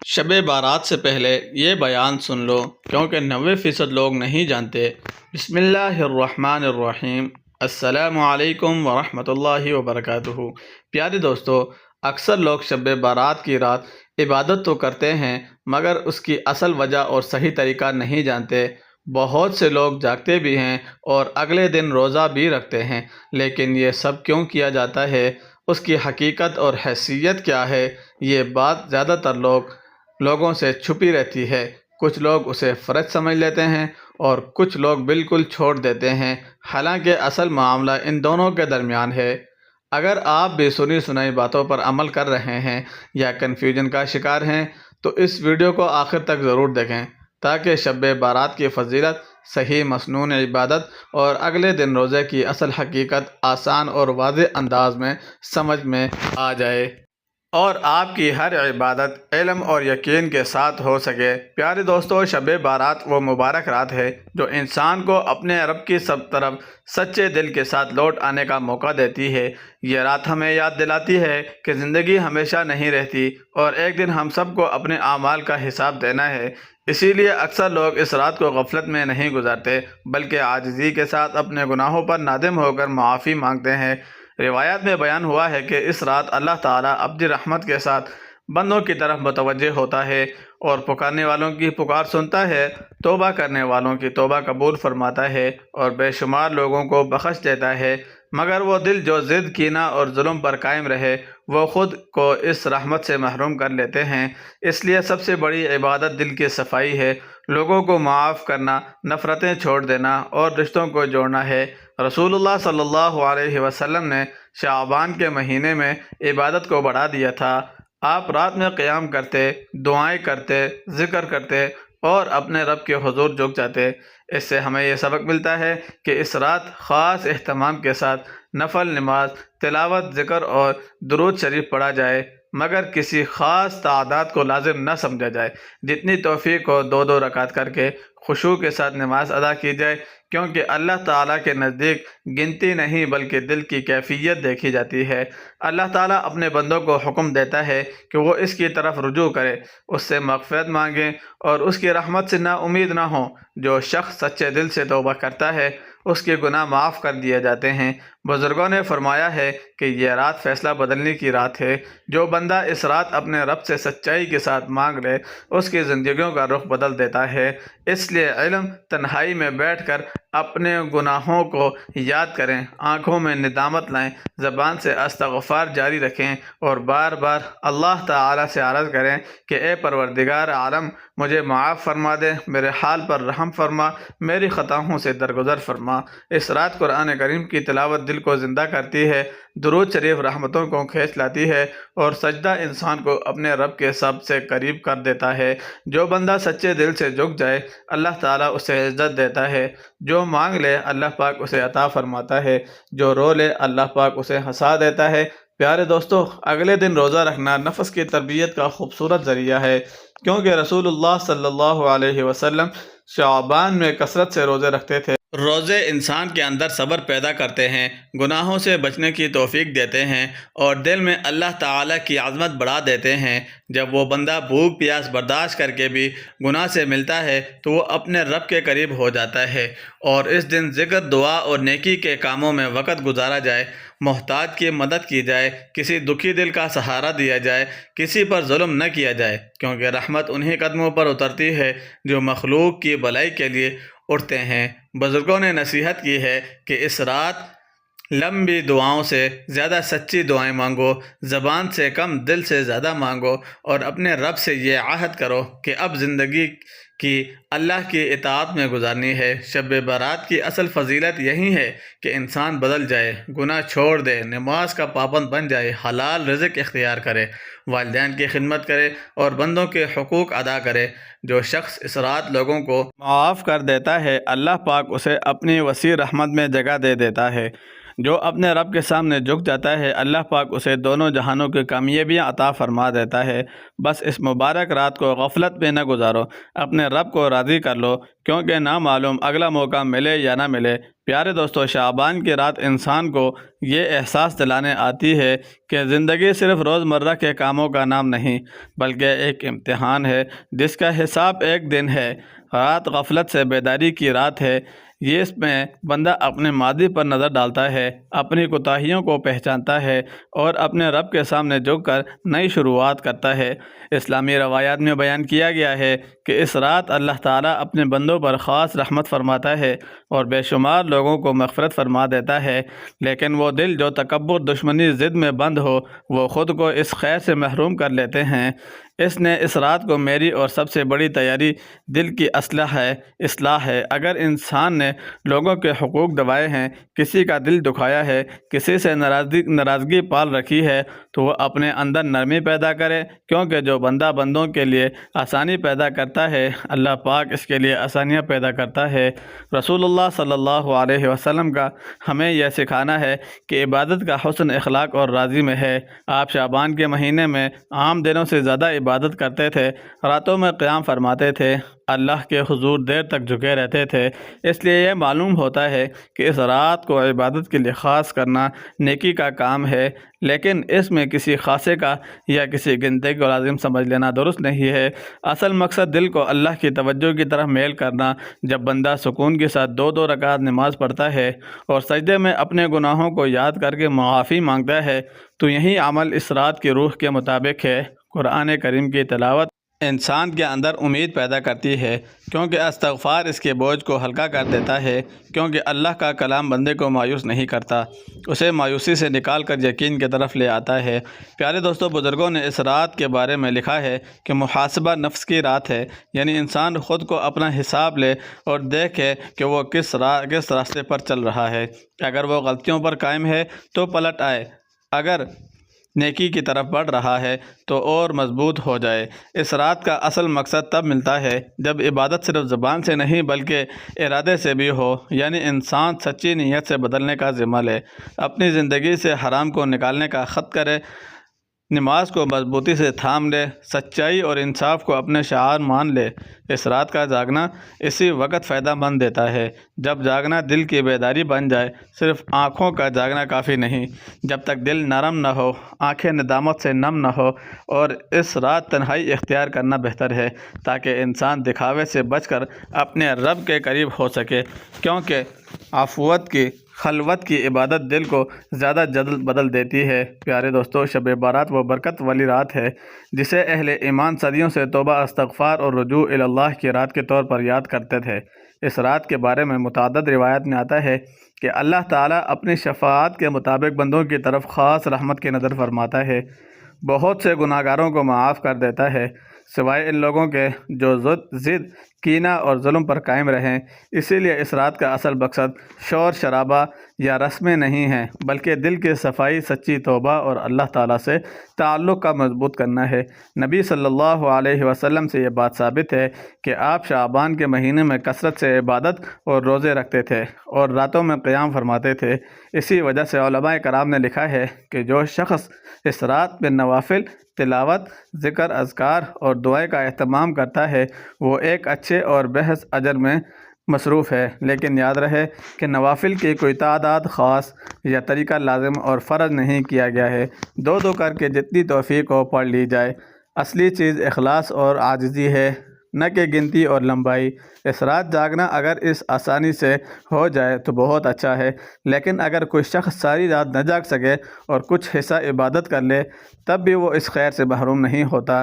شب بارات سے پہلے یہ بیان سن لو کیونکہ 90% لوگ نہیں جانتے۔ بسم اللہ الرحمن الرحیم۔ السلام علیکم ورحمۃ اللہ وبرکاتہ۔ پیارے دوستو، اکثر لوگ شب بارات کی رات عبادت تو کرتے ہیں مگر اس کی اصل وجہ اور صحیح طریقہ نہیں جانتے۔ بہت سے لوگ جاگتے بھی ہیں اور اگلے دن روزہ بھی رکھتے ہیں، لیکن یہ سب کیوں کیا جاتا ہے؟ اس کی حقیقت اور حیثیت کیا ہے؟ یہ بات زیادہ تر لوگوں سے چھپی رہتی ہے۔ کچھ لوگ اسے فرض سمجھ لیتے ہیں اور کچھ لوگ بالکل چھوڑ دیتے ہیں، حالانکہ اصل معاملہ ان دونوں کے درمیان ہے۔ اگر آپ بھی سنی سنائی باتوں پر عمل کر رہے ہیں یا کنفیوژن کا شکار ہیں تو اس ویڈیو کو آخر تک ضرور دیکھیں تاکہ شب بارات کی فضیلت، صحیح مسنون عبادت اور اگلے دن روزے کی اصل حقیقت آسان اور واضح انداز میں سمجھ میں آ جائے اور آپ کی ہر عبادت علم اور یقین کے ساتھ ہو سکے۔ پیارے دوستو، شب بارات وہ مبارک رات ہے جو انسان کو اپنے رب کی سب طرف سچے دل کے ساتھ لوٹ آنے کا موقع دیتی ہے۔ یہ رات ہمیں یاد دلاتی ہے کہ زندگی ہمیشہ نہیں رہتی اور ایک دن ہم سب کو اپنے اعمال کا حساب دینا ہے۔ اسی لیے اکثر لوگ اس رات کو غفلت میں نہیں گزارتے بلکہ عاجزی کے ساتھ اپنے گناہوں پر نادم ہو کر معافی مانگتے ہیں۔ روایات میں بیان ہوا ہے کہ اس رات اللہ تعالیٰ اپنی رحمت کے ساتھ بندوں کی طرف متوجہ ہوتا ہے اور پکارنے والوں کی پکار سنتا ہے، توبہ کرنے والوں کی توبہ قبول فرماتا ہے اور بے شمار لوگوں کو بخش دیتا ہے۔ مگر وہ دل جو ضد، کینہ اور ظلم پر قائم رہے وہ خود کو اس رحمت سے محروم کر لیتے ہیں۔ اس لیے سب سے بڑی عبادت دل کی صفائی ہے، لوگوں کو معاف کرنا، نفرتیں چھوڑ دینا اور رشتوں کو جوڑنا ہے۔ رسول اللہ صلی اللہ علیہ وسلم نے شعبان کے مہینے میں عبادت کو بڑھا دیا تھا۔ آپ رات میں قیام کرتے، دعائیں کرتے، ذکر کرتے اور اپنے رب کے حضور جھک جاتے۔ اس سے ہمیں یہ سبق ملتا ہے کہ اس رات خاص اہتمام کے ساتھ نفل نماز، تلاوت، ذکر اور درود شریف پڑھا جائے، مگر کسی خاص تعداد کو لازم نہ سمجھا جائے۔ جتنی توفیق ہو 2 رکعت کر کے خشوع کے ساتھ نماز ادا کی جائے، کیونکہ اللہ تعالیٰ کے نزدیک گنتی نہیں بلکہ دل کی کیفیت دیکھی جاتی ہے۔ اللہ تعالیٰ اپنے بندوں کو حکم دیتا ہے کہ وہ اس کی طرف رجوع کرے، اس سے مغفرت مانگیں اور اس کی رحمت سے نا امید نہ ہوں۔ جو شخص سچے دل سے توبہ کرتا ہے اس کے گناہ معاف کر دیے جاتے ہیں۔ بزرگوں نے فرمایا ہے کہ یہ رات فیصلہ بدلنے کی رات ہے۔ جو بندہ اس رات اپنے رب سے سچائی کے ساتھ مانگ لے اس کی زندگیوں کا رخ بدل دیتا ہے۔ اس لیے علم تنہائی میں بیٹھ کر اپنے گناہوں کو یاد کریں، آنکھوں میں ندامت لائیں، زبان سے استغفار جاری رکھیں اور بار بار اللہ تعالیٰ سے عرض کریں کہ اے پروردگار عالم، مجھے معاف فرما دے، میرے حال پر رحم فرما، میری خطاؤں سے درگزر فرما۔ اس رات قرآن کریم کی تلاوت دل کو زندہ کرتی ہے، درود شریف رحمتوں کو کھینچ لاتی ہے اور سجدہ انسان کو اپنے رب کے سب سے قریب کر دیتا ہے۔ جو بندہ سچے دل سے جھک جائے اللہ تعالیٰ اسے عزت دیتا ہے۔ جو مانگ لے اللہ پاک اسے عطا فرماتا ہے، جو رو لے اللہ پاک اسے ہنسا دیتا ہے۔ پیارے دوستو، اگلے دن روزہ رکھنا نفس کی تربیت کا خوبصورت ذریعہ ہے، کیونکہ رسول اللہ صلی اللہ علیہ وسلم شعبان میں کثرت سے روزے رکھتے تھے۔ روزے انسان کے اندر صبر پیدا کرتے ہیں، گناہوں سے بچنے کی توفیق دیتے ہیں اور دل میں اللہ تعالیٰ کی عظمت بڑھا دیتے ہیں۔ جب وہ بندہ بھوک پیاس برداشت کر کے بھی گناہ سے ملتا ہے تو وہ اپنے رب کے قریب ہو جاتا ہے اور اس دن ذکر، دعا اور نیکی کے کاموں میں وقت گزارا جائے، محتاج کی مدد کی جائے، کسی دکھی دل کا سہارا دیا جائے، کسی پر ظلم نہ کیا جائے، کیونکہ رحمت انہی قدموں پر اترتی ہے جو مخلوق کی بھلائی کے لیے اٹھتے ہیں۔ بزرگوں نے نصیحت کی ہے کہ اس رات لمبی دعاؤں سے زیادہ سچی دعائیں مانگو، زبان سے کم دل سے زیادہ مانگو اور اپنے رب سے یہ عہد کرو کہ اب زندگی کی اللہ کی اطاعت میں گزارنی ہے۔ شب بارات کی اصل فضیلت یہی ہے کہ انسان بدل جائے، گناہ چھوڑ دے، نماز کا پابند بن جائے، حلال رزق اختیار کرے، والدین کی خدمت کرے اور بندوں کے حقوق ادا کرے۔ جو شخص اس رات لوگوں کو معاف کر دیتا ہے اللہ پاک اسے اپنی وسیع رحمت میں جگہ دے دیتا ہے۔ جو اپنے رب کے سامنے جھک جاتا ہے اللہ پاک اسے دونوں جہانوں کی کامیابیاں عطا فرما دیتا ہے۔ بس اس مبارک رات کو غفلت میں نہ گزارو، اپنے رب کو راضی کر لو، کیونکہ نہ معلوم اگلا موقع ملے یا نہ ملے۔ پیارے دوستو، شعبان کی رات انسان کو یہ احساس دلانے آتی ہے کہ زندگی صرف روزمرہ کے کاموں کا نام نہیں، بلکہ ایک امتحان ہے جس کا حساب ایک دن ہے۔ رات غفلت سے بیداری کی رات ہے۔ یہ اس میں بندہ اپنے ماضی پر نظر ڈالتا ہے، اپنی کوتاہیوں کو پہچانتا ہے اور اپنے رب کے سامنے جھک کر نئی شروعات کرتا ہے۔ اسلامی روایات میں بیان کیا گیا ہے کہ اس رات اللہ تعالیٰ اپنے بندوں پر خاص رحمت فرماتا ہے اور بے شمار لوگوں کو مغفرت فرما دیتا ہے، لیکن وہ دل جو تکبر، دشمنی، ضد میں بند ہو، وہ خود کو اس خیر سے محروم کر لیتے ہیں۔ اس رات کو میری اور سب سے بڑی تیاری دل کی اصلاح ہے۔ اگر انسان نے لوگوں کے حقوق دبائے ہیں، کسی کا دل دکھایا ہے، کسی سے ناراضگی پال رکھی ہے، تو وہ اپنے اندر نرمی پیدا کرے، کیونکہ جو بندہ بندوں کے لیے آسانی پیدا کرتا ہے اللہ پاک اس کے لیے آسانیاں پیدا کرتا ہے۔ رسول اللہ صلی اللہ علیہ وسلم کا ہمیں یہ سکھانا ہے کہ عبادت کا حسن اخلاق اور راضی میں ہے۔ آپ شعبان کے مہینے میں عام دنوں سے زیادہ عبادت کرتے تھے، راتوں میں قیام فرماتے تھے، اللہ کے حضور دیر تک جھکے رہتے تھے۔ اس لیے یہ معلوم ہوتا ہے کہ اس رات کو عبادت کے لیے خاص کرنا نیکی کا کام ہے، لیکن اس میں کسی خاصے کا یا کسی گنتی کو لازم سمجھ لینا درست نہیں ہے۔ اصل مقصد دل کو اللہ کی توجہ کی طرف میل کرنا۔ جب بندہ سکون کے ساتھ 2 رکعت نماز پڑھتا ہے اور سجدے میں اپنے گناہوں کو یاد کر کے معافی مانگتا ہے، تو یہی عمل اس رات کی روح کے مطابق ہے۔ قرآن کریم کی تلاوت انسان کے اندر امید پیدا کرتی ہے، کیونکہ استغفار اس کے بوجھ کو ہلکا کر دیتا ہے، کیونکہ اللہ کا کلام بندے کو مایوس نہیں کرتا، اسے مایوسی سے نکال کر یقین کی طرف لے آتا ہے۔ پیارے دوستو، بزرگوں نے اس رات کے بارے میں لکھا ہے کہ محاسبہ نفس کی رات ہے، یعنی انسان خود کو اپنا حساب لے اور دیکھے کہ وہ کس راستے پر چل رہا ہے۔ اگر وہ غلطیوں پر قائم ہے تو پلٹ آئے، اگر نیکی کی طرف بڑھ رہا ہے تو اور مضبوط ہو جائے۔ اس رات کا اصل مقصد تب ملتا ہے جب عبادت صرف زبان سے نہیں بلکہ ارادے سے بھی ہو، یعنی انسان سچی نیت سے بدلنے کا ذمہ لے، اپنی زندگی سے حرام کو نکالنے کا عہد کرے، نماز کو مضبوطی سے تھام لے، سچائی اور انصاف کو اپنے شعار مان لے۔ اس رات کا جاگنا اسی وقت فائدہ مند دیتا ہے جب جاگنا دل کی بیداری بن جائے۔ صرف آنکھوں کا جاگنا کافی نہیں، جب تک دل نرم نہ ہو، آنکھیں ندامت سے نم نہ ہو، اور اس رات تنہائی اختیار کرنا بہتر ہے تاکہ انسان دکھاوے سے بچ کر اپنے رب کے قریب ہو سکے، کیونکہ خلوت کی عبادت دل کو زیادہ جلد بدل دیتی ہے۔ پیارے دوستو، شب بارات وہ برکت والی رات ہے جسے اہل ایمان صدیوں سے توبہ، استغفار اور رجوع اللہ کی رات کے طور پر یاد کرتے تھے۔ اس رات کے بارے میں متعدد روایات میں آتا ہے کہ اللہ تعالیٰ اپنی شفاعت کے مطابق بندوں کی طرف خاص رحمت کی نظر فرماتا ہے، بہت سے گناہگاروں کو معاف کر دیتا ہے، سوائے ان لوگوں کے جو ضد، کینہ اور ظلم پر قائم رہیں۔ اسی لیے اس رات کا اصل مقصد شور شرابہ یا رسمیں نہیں ہیں، بلکہ دل کی صفائی، سچی توبہ اور اللہ تعالیٰ سے تعلق کا مضبوط کرنا ہے۔ نبی صلی اللہ علیہ وسلم سے یہ بات ثابت ہے کہ آپ شعبان کے مہینے میں کثرت سے عبادت اور روزے رکھتے تھے اور راتوں میں قیام فرماتے تھے۔ اسی وجہ سے علماء کرام نے لکھا ہے کہ جو شخص اس رات میں نوافل، تلاوت، ذکر، اذکار اور دعائیں کا اہتمام کرتا ہے وہ ایک اچھے اور بحث اجر میں مصروف ہے۔ لیکن یاد رہے کہ نوافل کی کوئی تعداد خاص یا طریقہ لازم اور فرض نہیں کیا گیا ہے، 2 کر کے جتنی توفیق ہو پڑھ لی جائے۔ اصلی چیز اخلاص اور عاجزی ہے، نہ کہ گنتی اور لمبائی۔ اس رات جاگنا اگر اس آسانی سے ہو جائے تو بہت اچھا ہے، لیکن اگر کوئی شخص ساری رات نہ جاگ سکے اور کچھ حصہ عبادت کر لے تب بھی وہ اس خیر سے محروم نہیں ہوتا،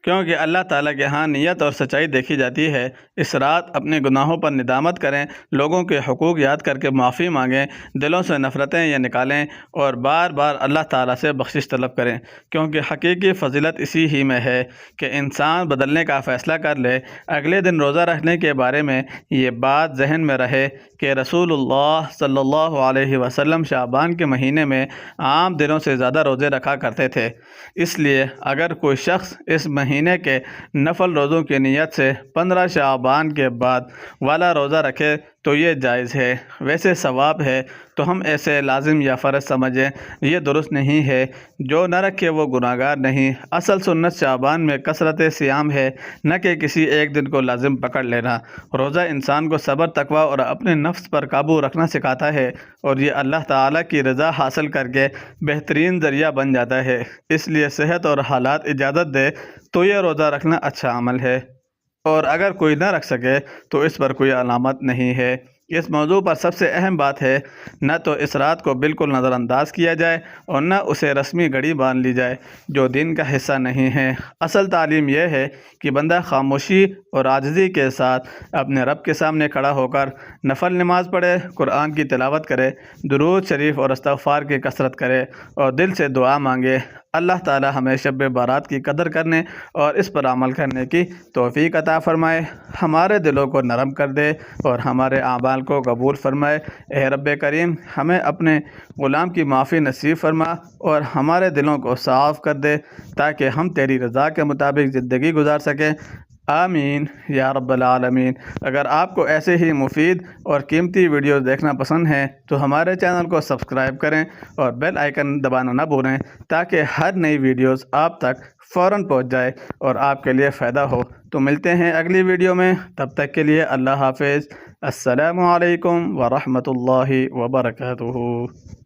کیونکہ اللہ تعالیٰ کے ہاں نیت اور سچائی دیکھی جاتی ہے۔ اس رات اپنے گناہوں پر ندامت کریں، لوگوں کے حقوق یاد کر کے معافی مانگیں، دلوں سے نفرتیں نکالیں اور بار بار اللہ تعالیٰ سے بخشش طلب کریں، کیونکہ حقیقی فضیلت اسی ہی میں ہے کہ انسان بدلنے کا فیصلہ کر لے۔ اگلے دن روزہ رکھنے کے بارے میں یہ بات ذہن میں رہے کہ رسول اللہ صلی اللہ علیہ وسلم شعبان کے مہینے میں عام دنوں سے زیادہ روزے رکھا کرتے تھے۔ اس لیے اگر کوئی شخص اس مہینے کے نفل روزوں کی نیت سے 15 شعبان کے بعد والا روزہ رکھے تو یہ جائز ہے، ویسے ثواب ہے تو ہم ایسے لازم یا فرض سمجھیں، یہ درست نہیں ہے۔ جو نہ رکھے وہ گناہگار نہیں۔ اصل سنت شعبان میں کثرت صیام ہے، نہ کہ کسی ایک دن کو لازم پکڑ لینا۔ روزہ انسان کو صبر، تقوی اور اپنے نفس پر قابو رکھنا سکھاتا ہے، اور یہ اللہ تعالیٰ کی رضا حاصل کر کے بہترین ذریعہ بن جاتا ہے۔ اس لیے صحت اور حالات اجازت دے تو یہ روزہ رکھنا اچھا عمل ہے، اور اگر کوئی نہ رکھ سکے تو اس پر کوئی علامت نہیں ہے۔ اس موضوع پر سب سے اہم بات ہے، نہ تو اس رات کو بالکل نظر انداز کیا جائے اور نہ اسے رسمی گھڑی باندھ لی جائے جو دین کا حصہ نہیں ہے۔ اصل تعلیم یہ ہے کہ بندہ خاموشی اور عاجزی کے ساتھ اپنے رب کے سامنے کھڑا ہو کر نفل نماز پڑھے، قرآن کی تلاوت کرے، درود شریف اور استغفار کی کثرت کرے اور دل سے دعا مانگے۔ اللہ تعالی ہمیں شب بارات کی قدر کرنے اور اس پر عمل کرنے کی توفیق عطا فرمائے، ہمارے دلوں کو نرم کر دے اور ہمارے اعمال کو قبول فرمائے۔ اے رب کریم، ہمیں اپنے غلام کی معافی نصیب فرما اور ہمارے دلوں کو صاف کر دے تاکہ ہم تیری رضا کے مطابق زندگی گزار سکیں۔ آمین یا رب العالمین۔ اگر آپ کو ایسے ہی مفید اور قیمتی ویڈیوز دیکھنا پسند ہیں تو ہمارے چینل کو سبسکرائب کریں اور بیل آئیکن دبانا نہ بھولیں تاکہ ہر نئی ویڈیوز آپ تک فوراً پہنچ جائے اور آپ کے لیے فائدہ ہو۔ تو ملتے ہیں اگلی ویڈیو میں، تب تک کے لیے اللہ حافظ۔ السلام علیکم ورحمۃ اللہ وبرکاتہ۔